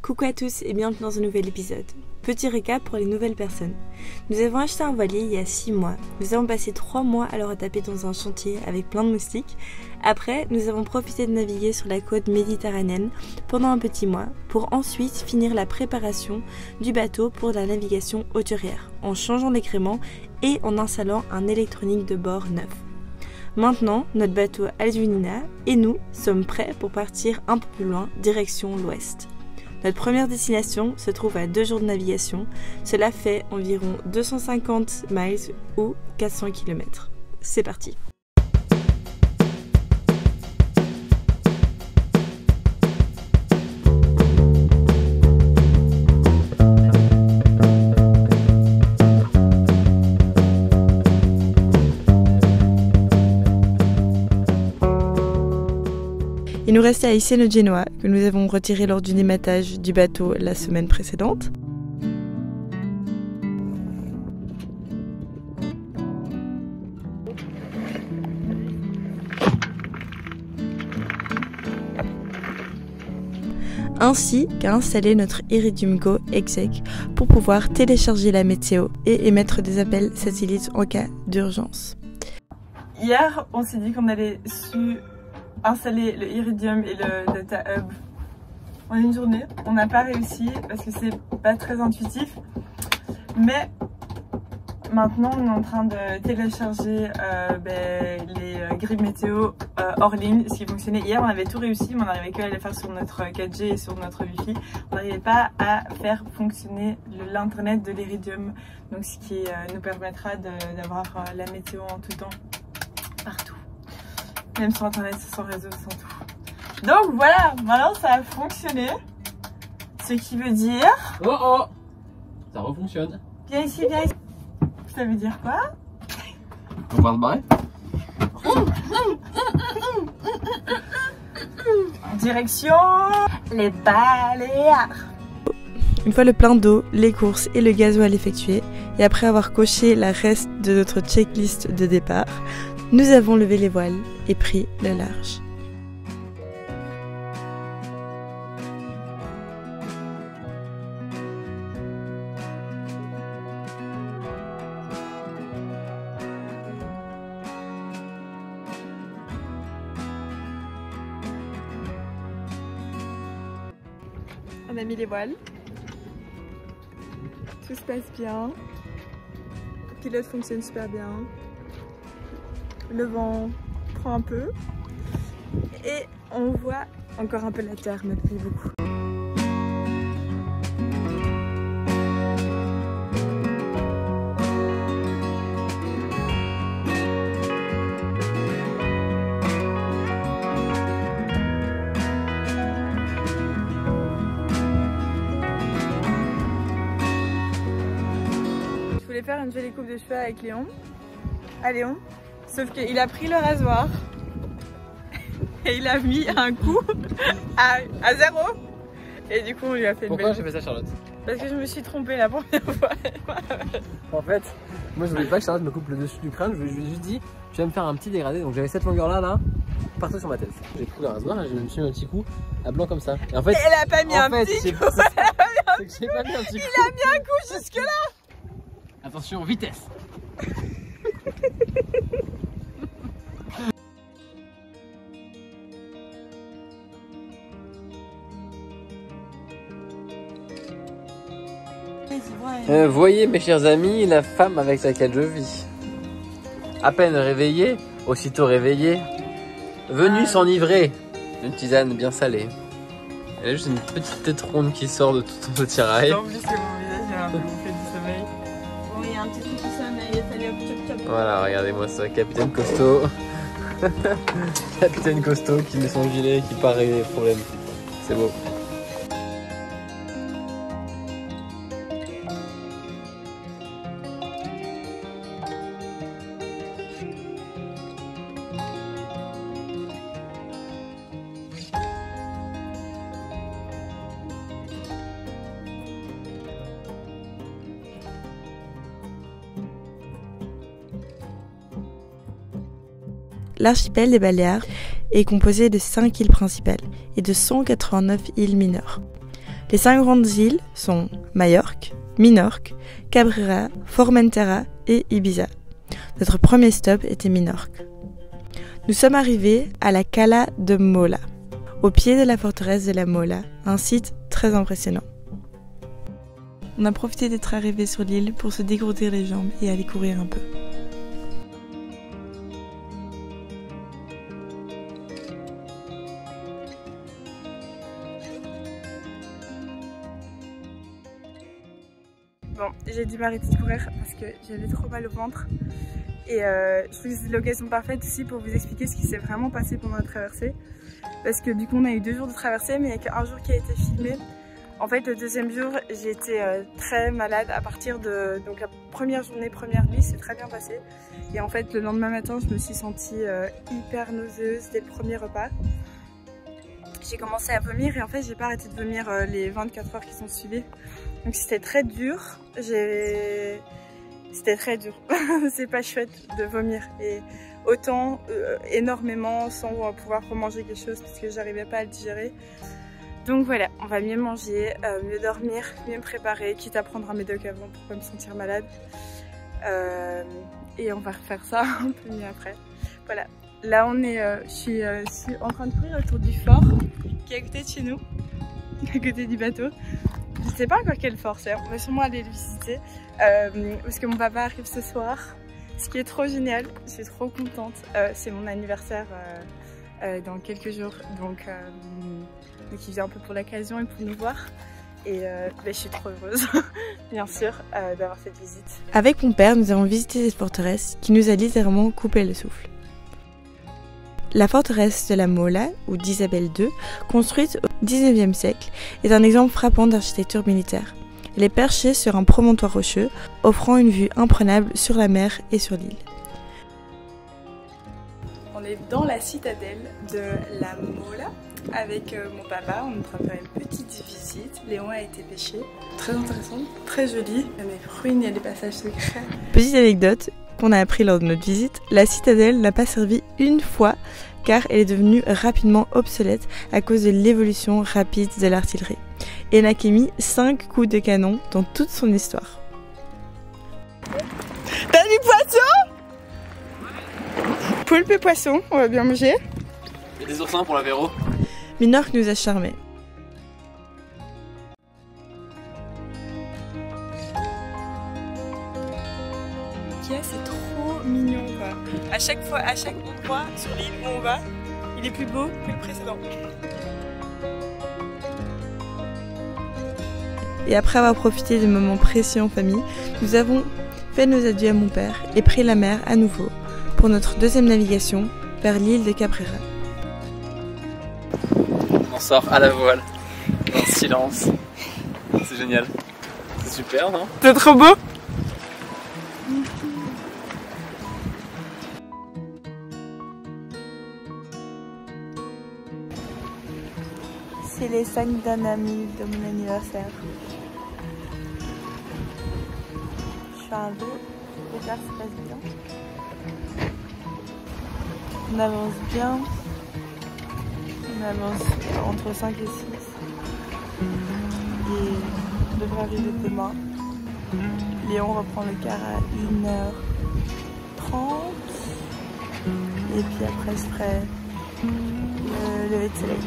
Coucou à tous et bienvenue dans un nouvel épisode. Petit récap pour les nouvelles personnes. Nous avons acheté un voilier il y a 6 mois. Nous avons passé 3 mois à le retaper dans un chantier avec plein de moustiques. Après, nous avons profité de naviguer sur la côte méditerranéenne pendant un petit mois pour ensuite finir la préparation du bateau pour la navigation hauturière en changeant l'écrément et en installant un électronique de bord neuf. Maintenant, notre bateau Aldwinina et nous sommes prêts pour partir un peu plus loin, direction l'ouest. Notre première destination se trouve à 2 jours de navigation, cela fait environ 250 miles ou 400 km. C'est parti! Il nous restait à hisser le Genoa, que nous avons retiré lors du nématage du bateau la semaine précédente. Ainsi qu'à installer notre Iridium Go exec pour pouvoir télécharger la météo et émettre des appels satellites en cas d'urgence. Hier, on s'est dit qu'on allait installer le Iridium et le Data Hub en une journée. On n'a pas réussi parce que c'est pas très intuitif. Mais maintenant on est en train de télécharger les grilles météo hors ligne, ce qui fonctionnait. Hier on avait tout réussi mais on n'arrivait qu'à les faire sur notre 4G et sur notre Wi-Fi. On n'arrivait pas à faire fonctionner l'internet de l'Iridium, donc ce qui nous permettra d'avoir la météo en tout temps partout. Même sur internet, sans réseau, sans tout. Donc voilà, maintenant ça a fonctionné. Ce qui veut dire... Oh, ça refonctionne. Viens ici, viens ici. Ça veut dire quoi? On va se barrer. Direction les Baléares. Une fois le plein d'eau, les courses et le gasoil effectués, et après avoir coché la reste de notre checklist de départ, nous avons levé les voiles et pris le large. On a mis les voiles. Tout se passe bien. Le pilote fonctionne super bien. Le vent prend un peu et on voit encore un peu la terre, mais plus beaucoup. Je voulais faire une jolie coupe de cheveux avec Léon. À Léon. Sauf qu'il a pris le rasoir et il a mis un coup à 0. Et du coup on lui a fait une Pourquoi j'ai fait ça, Charlotte? Parce que je me suis trompée la première fois. En fait, moi je voulais pas que Charlotte me coupe le dessus du crâne, je lui ai juste dit je vais me faire un petit dégradé. Donc j'avais cette longueur là, partout sur ma tête. J'ai pris le rasoir et je me suis mis un petit coup à blanc comme ça. Et en fait, elle a pas mis un petit coup. J'ai pas mis un petit coup. Il a mis un coup jusque là. Attention, vitesse. Voyez mes chers amis, la femme avec laquelle je vis. À peine réveillée, aussitôt réveillée, venue s'enivrer d'une tisane bien salée. Elle a juste une petite tête ronde qui sort de tout son attirail. En plus que mon visage est un peu bouffé du sommeil. Bon, il y a un petit truc qui sonne, il est allé hop chop chop. Voilà, regardez-moi ça, capitaine costaud. Capitaine costaud qui met son gilet et qui part régler les problèmes. C'est beau. L'archipel des Baléares est composé de 5 îles principales et de 189 îles mineures. Les 5 grandes îles sont Majorque, Minorque, Cabrera, Formentera et Ibiza. Notre premier stop était Minorque. Nous sommes arrivés à la Cala de Mola, au pied de la forteresse de la Mola, un site très impressionnant. On a profité d'être arrivés sur l'île pour se dégourdir les jambes et aller courir un peu. Bon, j'ai dû m'arrêter de courir parce que j'avais trop mal au ventre et je trouve que c'est l'occasion parfaite aussi pour vous expliquer ce qui s'est vraiment passé pendant la traversée, parce que du coup on a eu 2 jours de traversée mais il n'y a qu'un jour qui a été filmé. En fait le deuxième jour j'ai été très malade à partir de donc la première journée, première nuit, c'est très bien passé et en fait le lendemain matin je me suis sentie hyper nauséeuse dès le premier repas. J'ai commencé à vomir et en fait j'ai pas arrêté de vomir les 24 heures qui sont suivies. Donc c'était très dur, c'était très dur, c'est pas chouette de vomir et autant énormément sans pouvoir remanger quelque chose parce que j'arrivais pas à le digérer. Donc voilà, on va mieux manger, mieux dormir, mieux me préparer, quitte à prendre un médoc avant pour pas me sentir malade. Et on va refaire ça un peu mieux après. Voilà, là on est, je suis en train de courir autour du fort qui est à côté de chez nous, à côté du bateau. Je sais pas encore quel fort c'est, on va sûrement aller le visiter parce que mon papa arrive ce soir, ce qui est trop génial, je suis trop contente. C'est mon anniversaire dans quelques jours, donc il vient un peu pour l'occasion et pour nous voir. Et je suis trop heureuse, bien sûr, d'avoir cette visite. Avec mon père, nous avons visité cette forteresse qui nous a littéralement coupé le souffle. La forteresse de la Mola, ou d'Isabelle II, construite au XIXe siècle, est un exemple frappant d'architecture militaire. Elle est perchée sur un promontoire rocheux, offrant une vue imprenable sur la mer et sur l'île. On est dans la citadelle de la Mola avec mon papa. On est en train de faire une petite visite. Léon a été pêché. Très intéressant, très joli. Il y a des ruines, il y a des passages secrets. Petite anecdote qu'on a appris lors de notre visite, la citadelle n'a pas servi une fois car elle est devenue rapidement obsolète à cause de l'évolution rapide de l'artillerie. Et n'a qu'émis 5 coups de canon dans toute son histoire. T'as du poisson? Poulpe et poisson, on va bien manger. Il y a des oursins pour l'apéro. Minorque nous a charmés. C'est trop mignon quoi. À chaque endroit sur l'île où on va, il est plus beau que le précédent. Et après avoir profité de moments précieux en famille, nous avons fait nos adieux à mon père et pris la mer à nouveau pour notre deuxième navigation vers l'île de Cabrera. On sort à la voile, en silence. C'est génial. C'est super, non? C'est trop beau! C'est les 5 d'un ami de mon anniversaire. Je fais un vœu, j'espère que ça passe bien. On avance bien. On avance entre 5 et 6. Et on devrait arriver demain. Léon reprend le car à 1h30. Et puis après ce serait le lever de soleil.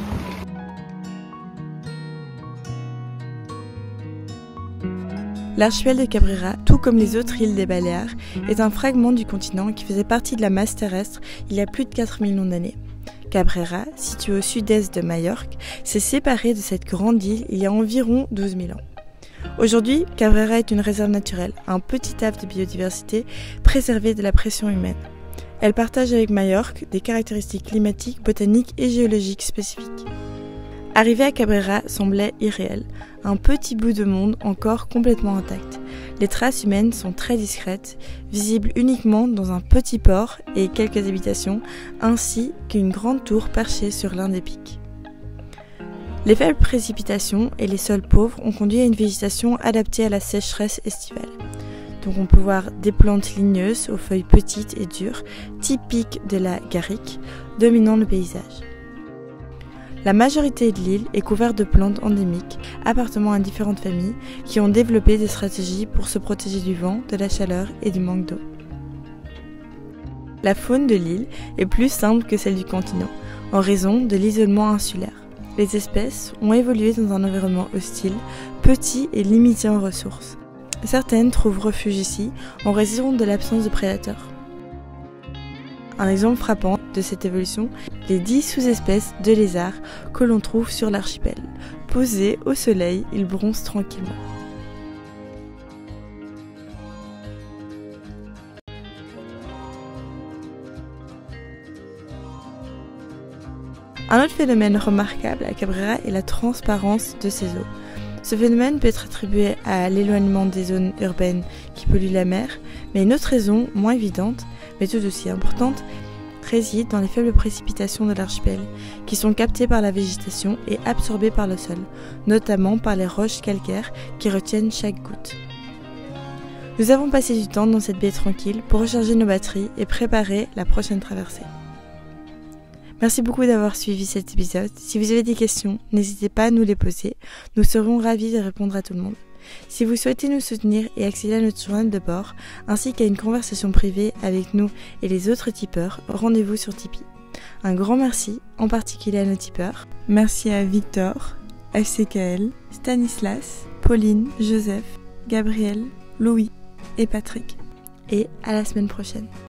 L'archipel de Cabrera, tout comme les autres îles des Baléares, est un fragment du continent qui faisait partie de la masse terrestre il y a plus de 4 millions d'années. Cabrera, situé au sud-est de Majorque, s'est séparé de cette grande île il y a environ 12 000 ans. Aujourd'hui, Cabrera est une réserve naturelle, un petit havre de biodiversité préservé de la pression humaine. Elle partage avec Majorque des caractéristiques climatiques, botaniques et géologiques spécifiques. Arriver à Cabrera semblait irréel, un petit bout de monde encore complètement intact. Les traces humaines sont très discrètes, visibles uniquement dans un petit port et quelques habitations, ainsi qu'une grande tour perchée sur l'un des pics. Les faibles précipitations et les sols pauvres ont conduit à une végétation adaptée à la sécheresse estivale. Donc on peut voir des plantes ligneuses aux feuilles petites et dures, typiques de la garrigue, dominant le paysage. La majorité de l'île est couverte de plantes endémiques, appartenant à différentes familles qui ont développé des stratégies pour se protéger du vent, de la chaleur et du manque d'eau. La faune de l'île est plus simple que celle du continent, en raison de l'isolement insulaire. Les espèces ont évolué dans un environnement hostile, petit et limité en ressources. Certaines trouvent refuge ici en raison de l'absence de prédateurs. Un exemple frappant de cette évolution, les 10 sous-espèces de lézards que l'on trouve sur l'archipel. Posés au soleil, ils bronzent tranquillement. Un autre phénomène remarquable à Cabrera est la transparence de ses eaux. Ce phénomène peut être attribué à l'éloignement des zones urbaines qui polluent la mer, mais une autre raison, moins évidente, mais tout aussi importante, réside dans les faibles précipitations de l'archipel, qui sont captées par la végétation et absorbées par le sol, notamment par les roches calcaires qui retiennent chaque goutte. Nous avons passé du temps dans cette baie tranquille pour recharger nos batteries et préparer la prochaine traversée. Merci beaucoup d'avoir suivi cet épisode. Si vous avez des questions, n'hésitez pas à nous les poser. Nous serons ravis de répondre à tout le monde. Si vous souhaitez nous soutenir et accéder à notre journal de bord, ainsi qu'à une conversation privée avec nous et les autres tipeurs, rendez-vous sur Tipeee. Un grand merci, en particulier à nos tipeurs. Merci à Victor, FCKL, Stanislas, Pauline, Joseph, Gabriel, Louis et Patrick. Et à la semaine prochaine.